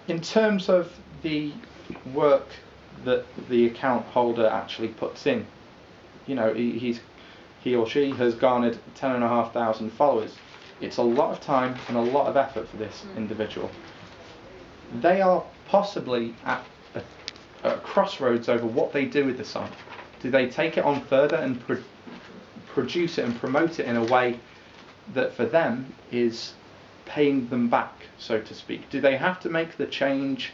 In terms of the work that the account holder actually puts in, you know, he or she has garnered 10,500 followers. It's a lot of time and a lot of effort for this individual. They are possibly at a crossroads over what they do with the site. Do they take it on further and produce it and promote it in a way that for them is paying them back, so to speak? Do they have to make the change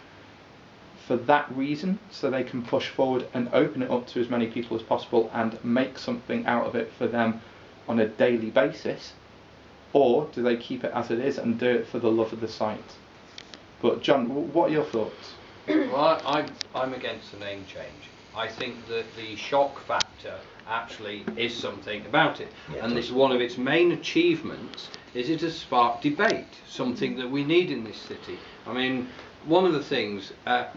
for that reason, so they can push forward and open it up to as many people as possible and make something out of it for them on a daily basis? Or do they keep it as it is and do it for the love of the site? But John, what are your thoughts? Well, I'm against the name change. I think that the shock factor actually is something about it, and this is one of its main achievements. Is it has sparked debate, something that we need in this city. I mean, one of the things, one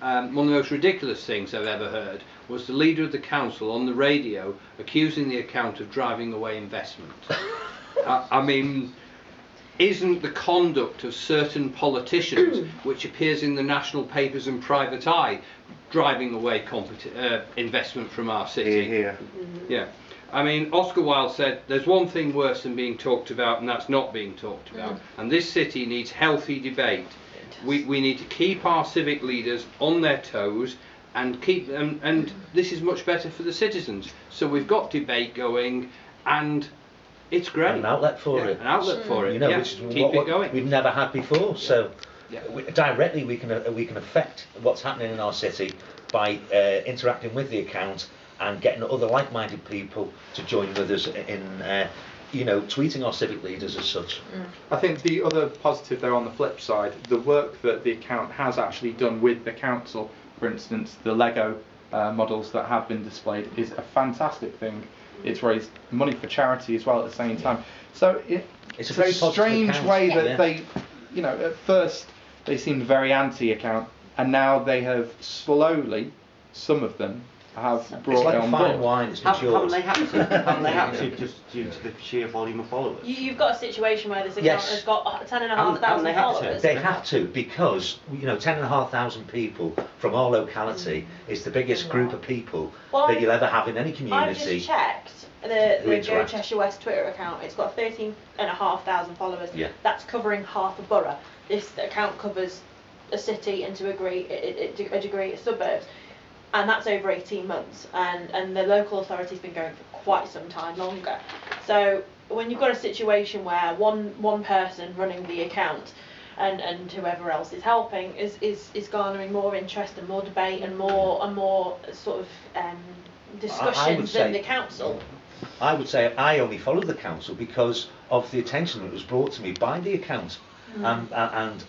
of the most ridiculous things I've ever heard was the leader of the council on the radio accusing the account of driving away investment. I mean, isn't the conduct of certain politicians, which appears in the national papers and private eye, driving away investment from our city? Yeah. I mean, Oscar Wilde said, there's one thing worse than being talked about, and that's not being talked about. And this city needs healthy debate. We need to keep our civic leaders on their toes and keep them, and this is much better for the citizens. So we've got debate going, and it's great. An outlet for it. An outlet for it. You know, yeah. which is Keep it going. We've never had before. So Yeah. Directly we can affect what's happening in our city by interacting with the account and getting other like-minded people to join with us in you know, tweeting our civic leaders as such. I think the other positive there on the flip side, the work that the account has actually done with the council, for instance, the Lego models that have been displayed, is a fantastic thing. It's raised money for charity as well at the same time. So it's a very strange way that they, you know, at first they seemed very anti-account, and now they have slowly, some of them, have brought it on board. It's like fine wine, it's matured. Haven't they had to, just due to the sheer volume of followers? You've got a situation where this account has got 10,500 followers. They have to, because, you know, 10,500 people from our locality is the biggest group of people that you'll ever have in any community. I've just checked the Go Cheshire West Twitter account. It's got 13,500 followers. Yeah. That's covering half a borough. This account covers a city and to a degree suburbs. And that's over 18 months, and the local authority's been going for quite some time longer. So when you've got a situation where one person running the account and whoever else is helping is garnering more interest and more debate and more sort of discussions than the council. I would say I only followed the council because of the attention that was brought to me by the account. And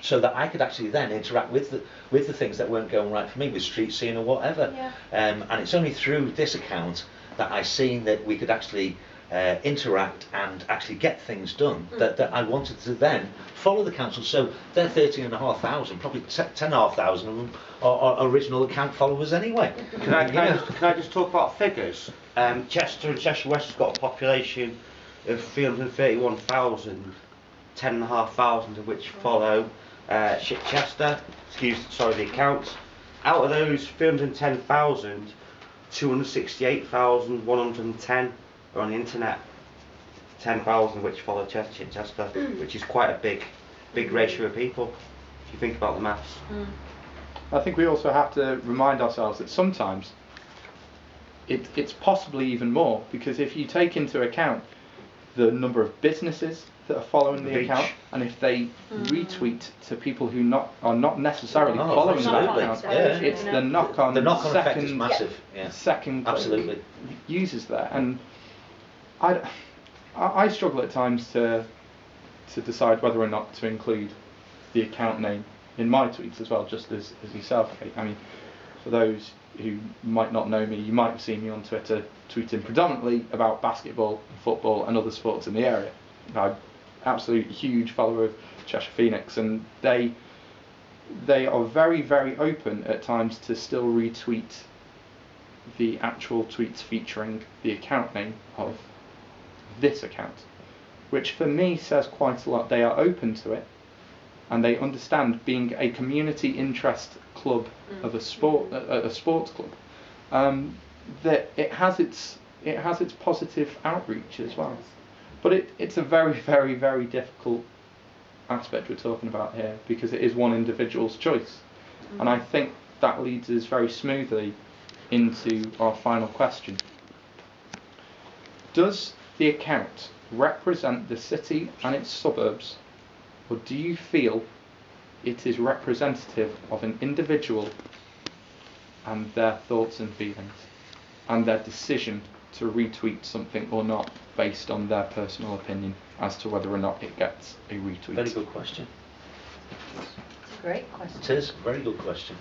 so that I could actually then interact with the things that weren't going right for me, with street scene or whatever. Yeah. And it's only through this account that I seen that we could actually interact and actually get things done that I wanted to then follow the council. So they're 13,500, probably 10,500 of them are original account followers anyway. Can I just talk about figures? Chester and Cheshire West has got a population of 331,000. 10,500 of which follow Chester, the accounts. Out of those 310,000, 268,110 are on the internet. 10,000 of which follow Chester, which is quite a big ratio of people, if you think about the maths. I think we also have to remind ourselves that sometimes it's possibly even more, because if you take into account the number of businesses that are following the account, and if they retweet to people who are not necessarily following the account, it's the knock-on effect is massive. Second absolutely users there, and I struggle at times to decide whether or not to include the account name in my tweets as well, just as yourself, Kate. I mean, for those who might not know me, you might have seen me on Twitter tweeting predominantly about basketball, football and other sports in the area. I'm absolutely huge follower of Cheshire Phoenix, and they are very, very open at times to still retweet the actual tweets featuring the account name of this account, which for me says quite a lot. They are open to it, and they understand being a community interest club of a sports club, that it has its positive outreach as well. But it's a very, very, very difficult aspect we're talking about here, because it is one individual's choice. And I think that leads us very smoothly into our final question. Does the account represent the city and its suburbs, or do you feel it is representative of an individual and their thoughts and feelings, and their decision to retweet something or not based on their personal opinion as to whether or not it gets a retweet? Very good question. It's a great question. It is a very good question.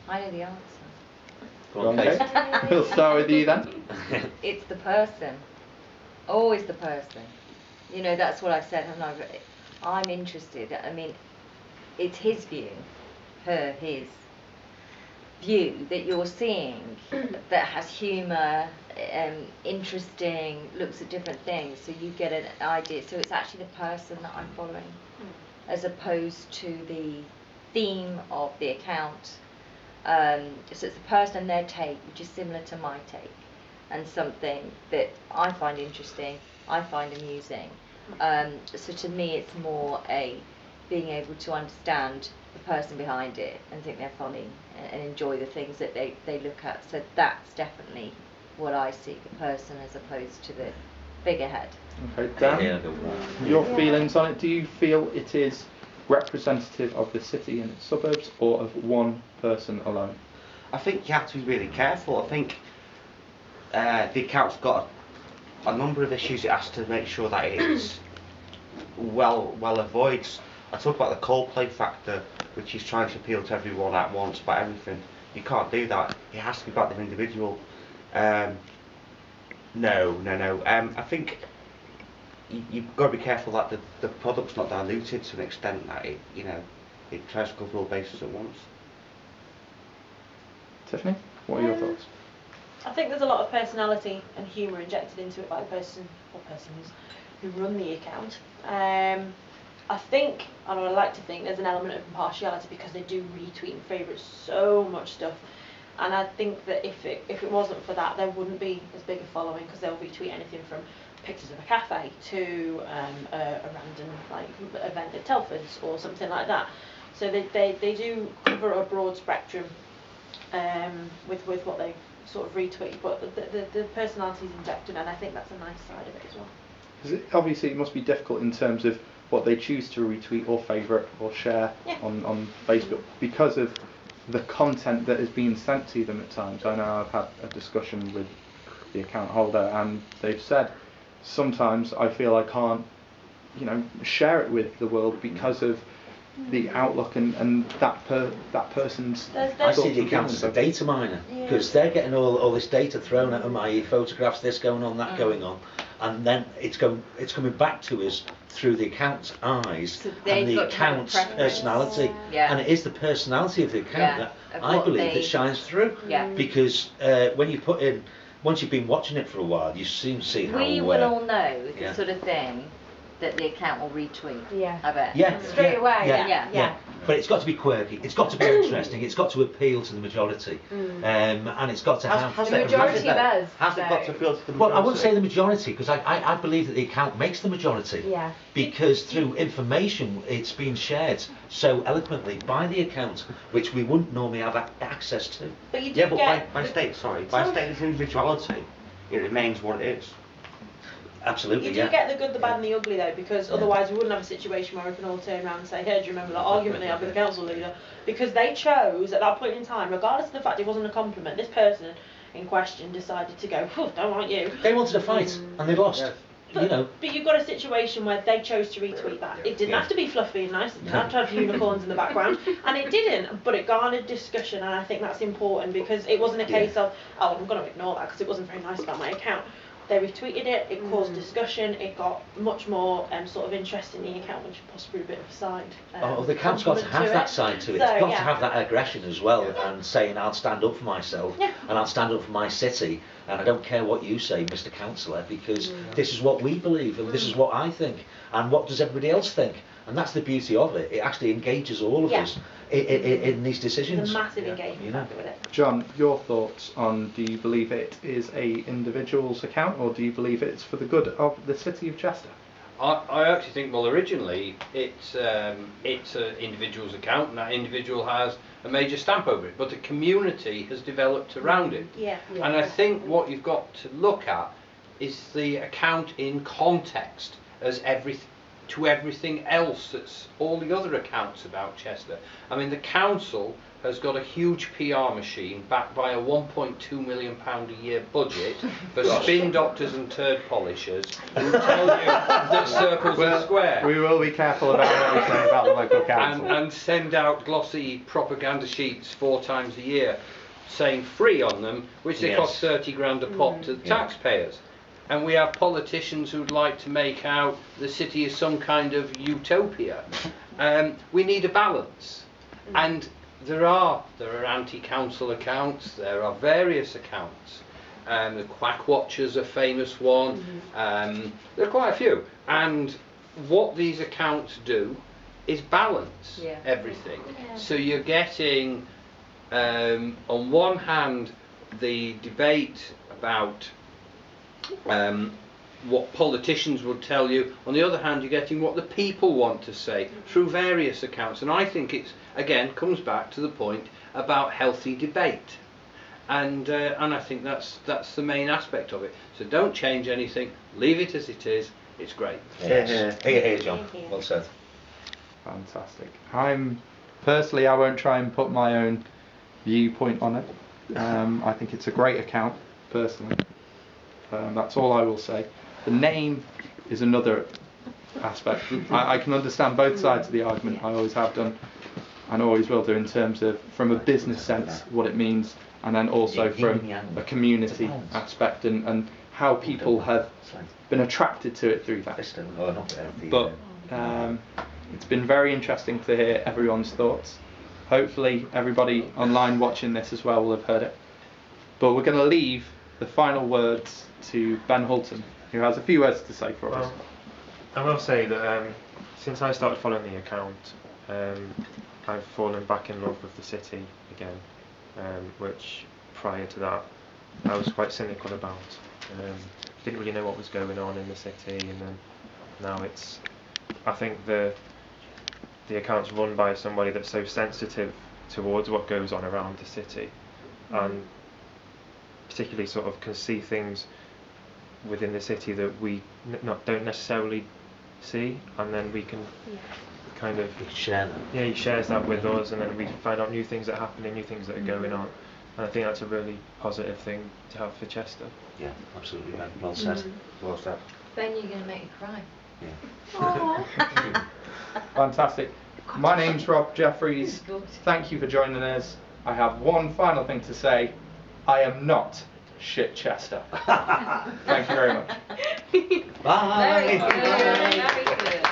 I know the answer. Go on, Kate. We'll start with you then. It's the person. Always the person. You know, that's what I've said, haven't I? I'm interested. I mean, it's his view, his view that you're seeing that has humour, interesting, looks at different things, so you get an idea. So it's actually the person that I'm following, as opposed to the theme of the account. So it's the person and their take, which is similar to my take, and something that I find interesting, I find amusing. So to me it's more being able to understand the person behind it and think they're funny and enjoy the things that they look at. So that's definitely what I see, the person as opposed to the figurehead. Okay, Dan, your feelings on it. Do you feel it is representative of the city and its suburbs, or of one person alone? I think you have to be really careful. I think the account's got a number of issues it has to make sure that it's well avoids. I talk about the Coldplay factor, which is trying to appeal to everyone at once about everything. You can't do that. It has to be about the individual. No. I think you've got to be careful that the product's not diluted to an extent that it tries to cover all bases at once. Tiffany, what are your thoughts? I think there's a lot of personality and humour injected into it by the person or persons who run the account. I think, and I like to think, there's an element of impartiality, because they do retweet and favourite so much stuff. And I think that if it wasn't for that, there wouldn't be as big a following, because they'll retweet anything from pictures of a cafe to a random event at Telford's or something like that. So they do cover a broad spectrum with what they sort of retweet, but the personality is injected, and I think that's a nice side of it as well. Because obviously it must be difficult in terms of what they choose to retweet or favourite or share on Facebook, because of the content that is being sent to them at times. I know I've had a discussion with the account holder, and they've said sometimes I feel I can't share it with the world because of the outlook and that person's. I see the account as a data miner, because they're getting all this data thrown at them, i.e. photographs, this going on, that going on, and then it's coming back to us through the account's eyes and the account's personality. And it is the personality of the account that I believe that shines through, because when you put in, once you've been watching it for a while, you seem to see how we will all know the sort of thing that the account will retweet. I bet. Straight away. Yeah. But it's got to be quirky. It's got to be interesting. It's got to appeal to the majority, and it's got to have. The majority does. Has it got to appeal to the majority? Well, I wouldn't say the majority, because I believe that the account makes the majority. Because through information it's been shared so eloquently by the account, which we wouldn't normally have access to. But you do by state's individuality, it remains what it is. Absolutely, you do get the good, the bad and the ugly though, because otherwise we wouldn't have a situation where we can all turn around and say, hey, do you remember that argument they had with the council leader? Because they chose at that point in time, regardless of the fact it wasn't a compliment, this person in question decided to go, don't like you. They wanted to fight and they lost. But you've got a situation where they chose to retweet that. It didn't have to be fluffy and nice, it didn't have to have unicorns in the background, and it didn't, but it garnered discussion, and I think that's important, because it wasn't a case of, I'm going to ignore that because it wasn't very nice about my account. They retweeted it, it caused discussion, it got much more sort of interest in the account, which possibly a bit of a side. The account's got to have that side to it. It's got to have that aggression as well, and saying I'll stand up for myself, and I'll stand up for my city, and I don't care what you say, Mr. Councillor, because this is what we believe, and this is what I think, and what does everybody else think? And that's the beauty of it. It actually engages all of Yeah. us in these decisions. There's a massive Yeah. engagement You know? factor with it. John, your thoughts on, do you believe it is a individual's account, or do you believe it's for the good of the city of Chester? I actually think, well, originally it's an individual's account, and that individual has a major stamp over it, but the community has developed around it. Yeah. And I think what you've got to look at is the account in context as to everything else that's all the other accounts about Chester. I mean, the council has got a huge PR machine backed by a £1.2 million a year budget for spin doctors and turd polishers who tell you that circles are square. We will be careful about what we say about the local council. And send out glossy propaganda sheets 4 times a year saying free on them, which they cost 30 grand a pop to the taxpayers. And we have politicians who'd like to make out the city is some kind of utopia. We need a balance. And there are anti-council accounts, there are various accounts. The Quack Watcher's a famous one. There are quite a few. And what these accounts do is balance everything. Yeah. So you're getting, on one hand, the debate about what politicians would tell you. On the other hand, you're getting what the people want to say through various accounts. And I think it's, again, comes back to the point about healthy debate. And I think that's the main aspect of it. So don't change anything, leave it as it is. It's great. Yes. Here, John. Thank you. Well said. Fantastic. Personally, I won't try and put my own viewpoint on it. I think it's a great account, personally. That's all I will say. The name is another aspect. I can understand both sides of the argument. I always have done and always will do, in terms of, from a business sense, what it means, and then also from a community aspect and how people have been attracted to it through that. But it's been very interesting to hear everyone's thoughts. Hopefully everybody online watching this as well will have heard it. But we're going to leave the final words to Ben Hulton, who has a few words to say for us. I will say that since I started following the account, I've fallen back in love with the city again, which prior to that I was quite cynical about. Didn't really know what was going on in the city, and then now I think the account's run by somebody that's so sensitive towards what goes on around the city, and particularly sort of can see things within the city that we don't necessarily see, and then we can kind of share that. Yeah, he shares that with us, and then we find out new things that happen and new things that are going on, and I think that's a really positive thing to have for Chester. Yeah, absolutely, Ben. Well said. Well said. Ben, you're going to make me cry. Yeah. Fantastic. My name's Rob Jeffries. Thank you for joining us. I have one final thing to say. I am not shit Chester. Thank you very much. Bye. Very good. Very good.